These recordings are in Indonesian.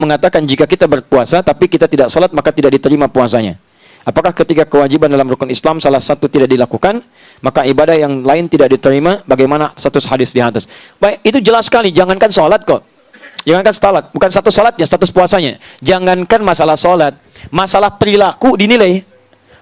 mengatakan jika kita berpuasa tapi kita tidak salat maka tidak diterima puasanya. Apakah ketika kewajiban dalam rukun Islam salah satu tidak dilakukan, maka ibadah yang lain tidak diterima? Bagaimana status hadis di atas? Baik, itu jelas sekali. Jangankan sholat kok. Jangankan sholat. Bukan status sholatnya, status puasanya. Jangankan masalah sholat. Masalah perilaku dinilai.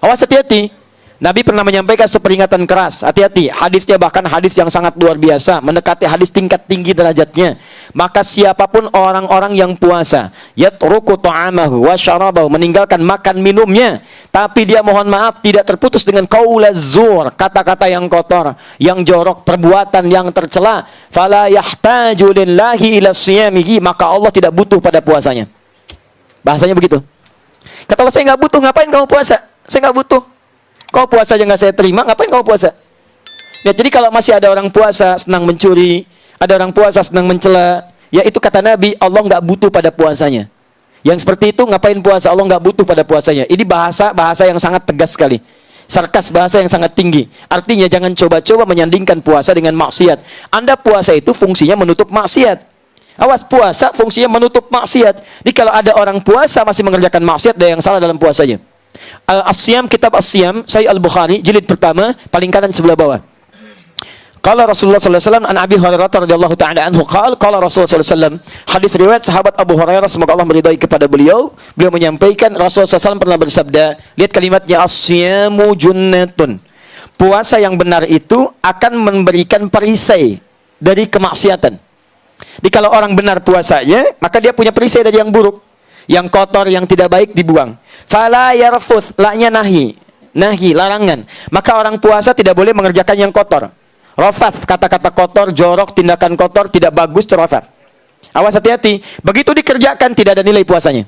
Awas, hati-hati. Nabi pernah menyampaikan peringatan keras. Hati-hati. Hadisnya bahkan hadis yang sangat luar biasa. Mendekati hadis tingkat tinggi derajatnya. Maka siapapun orang-orang yang puasa, yatruku ta'amahu wa syarabahu, meninggalkan makan minumnya, tapi dia mohon maaf tidak terputus dengan qaulaz zur, kata-kata yang kotor, yang jorok, perbuatan yang tercela, fala yahtaju lillahi ila siyamihi, maka Allah tidak butuh pada puasanya. Bahasanya begitu. Kata Allah, saya nggak butuh, ngapain kamu puasa? Saya nggak butuh. Kau puasa aja nggak saya terima, ngapain kamu puasa? Ya, jadi kalau masih ada orang puasa senang mencuri, ada orang puasa senang mencela, ya itu kata Nabi, Allah nggak butuh pada puasanya. Yang seperti itu ngapain puasa? Allah nggak butuh pada puasanya. Ini bahasa yang sangat tegas sekali. Sarkas, bahasa yang sangat tinggi. Artinya jangan coba-coba menyandingkan puasa dengan maksiat. Anda puasa itu fungsinya menutup maksiat. Awas, puasa fungsinya menutup maksiat. Jadi kalau ada orang puasa masih mengerjakan maksiat, ada yang salah dalam puasanya. As-Siyam, kitab As-Siyam, Sahih Al-Bukhari, jilid pertama, paling kanan sebelah bawah. Qala Rasulullah sallallahu alaihi wasallam an Abi Hurairah radhiyallahu ta'ala anhu qala Rasulullah sallallahu alaihi wasallam, hadis riwayat sahabat Abu Hurairah semoga Allah meridai kepada beliau menyampaikan Rasulullah sallallahu alaihi wasallam pernah bersabda, lihat kalimatnya, as-siyamu junnatun. Puasa yang benar itu akan memberikan perisai dari kemaksiatan. Jadi kalau orang benar puasanya, maka dia punya perisai dari yang buruk. Yang kotor, yang tidak baik dibuang. Fala yarfuth, la-nya nahi, larangan. Maka orang puasa tidak boleh mengerjakan yang kotor. Rafath, kata-kata kotor, jorok, tindakan kotor, tidak bagus, itu rafath. Awas, hati-hati. Begitu dikerjakan tidak ada nilai puasanya.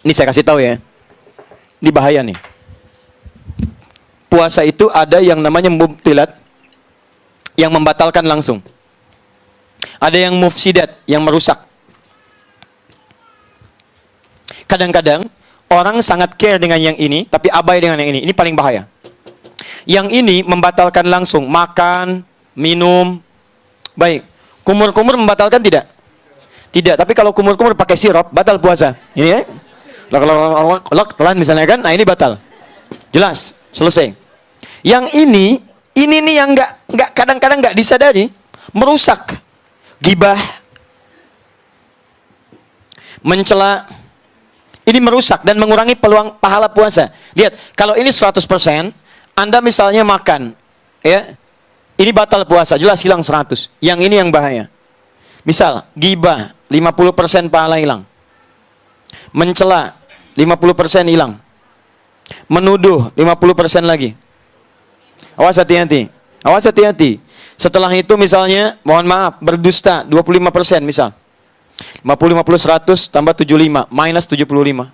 Ini saya kasih tahu ya. Ini bahaya nih. Puasa itu ada yang namanya mubtilat, yang membatalkan langsung. Ada yang mufsidat, yang merusak. Kadang-kadang orang sangat care dengan yang ini, tapi abai dengan yang ini. Ini paling bahaya. Yang ini membatalkan langsung, makan, minum. Baik, kumur-kumur membatalkan tidak? Tidak, tapi kalau kumur-kumur pakai sirup, batal puasa. Ini ya, telan misalnya kan, nah ini batal. Jelas, selesai. Yang ini nih yang nggak kadang-kadang nggak disadari, merusak. Gibah, mencela, ini merusak dan mengurangi peluang pahala puasa. Lihat, kalau ini 100%, Anda misalnya makan, ya, ini batal puasa, jelas hilang 100. Yang ini yang bahaya. Misal, gibah, 50% pahala hilang. Mencela, 50% hilang. Menuduh, 50% lagi. Awas, hati-hati. Awas, hati-hati. Setelah itu misalnya, mohon maaf, berdusta, 25% misal. 50, 100, tambah 75, minus 75.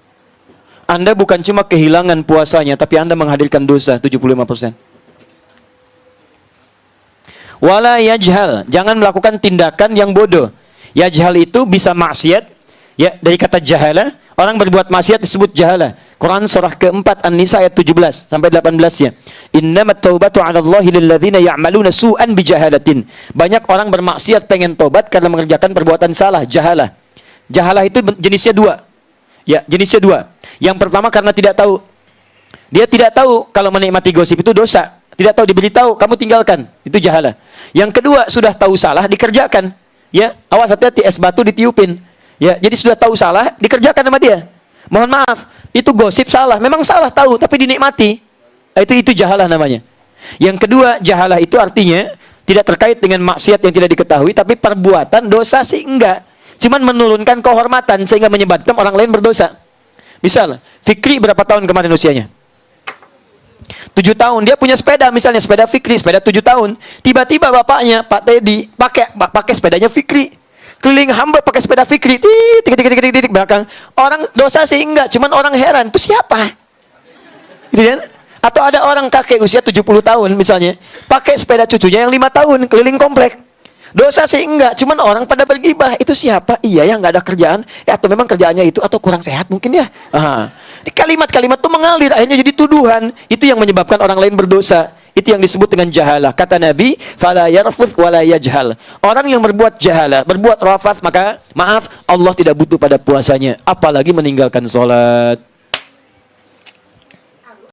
Anda bukan cuma kehilangan puasanya, tapi Anda menghadirkan dosa 75%. Wala yajhal, jangan melakukan tindakan yang bodoh. Yajhal itu bisa maksiat, ya, dari kata jahala, orang berbuat maksiat disebut jahala. Quran surah keempat An-Nisa ayat 17 sampai 18-nya. Innamat taubatu 'ala Allahi lilladzina ya'maluna su'an bijahalatin. Banyak orang bermaksiat pengen tobat karena mengerjakan perbuatan salah, jahalah. Jahalah itu jenisnya dua. Ya, jenisnya dua. Yang pertama karena tidak tahu. Dia tidak tahu kalau menikmati gosip itu dosa. Tidak tahu, diberitahu, kamu tinggalkan. Itu jahalah. Yang kedua, sudah tahu salah, dikerjakan. Ya, awas, hati-hati, es batu ditiupin. Ya, jadi sudah tahu salah, dikerjakan sama dia. Mohon maaf, itu gosip salah. Memang salah tahu, tapi dinikmati. Itu jahalah namanya. Yang kedua, jahalah itu artinya tidak terkait dengan maksiat yang tidak diketahui, tapi perbuatan dosa sih enggak. Cuman menurunkan kehormatan sehingga menyebabkan orang lain berdosa. Misal, Fikri berapa tahun kemarin usianya? 7 tahun. Dia punya sepeda, misalnya sepeda Fikri, sepeda 7 tahun. Tiba-tiba bapaknya, Pak Teddy, pakai sepedanya Fikri. Keliling hamba pakai sepeda Fikri, titik belakang. Orang dosa sih enggak, cuman orang heran, itu siapa? Gitu kan? Atau ada orang kakek usia 70 tahun misalnya, pakai sepeda cucunya yang 5 tahun keliling komplek. Dosa sih enggak, cuman orang pada bergibah, itu siapa? Iya ya, nggak ada kerjaan, atau memang kerjaannya itu, atau kurang sehat mungkin ya. Kalimat-kalimat tuh mengalir, akhirnya jadi tuduhan. Itu yang menyebabkan orang lain berdosa. Itu yang disebut dengan jahalah. Kata Nabi, fala yarfuth wala yajhal. Orang yang berbuat jahalah, berbuat rafath, maka maaf, Allah tidak butuh pada puasanya, apalagi meninggalkan salat.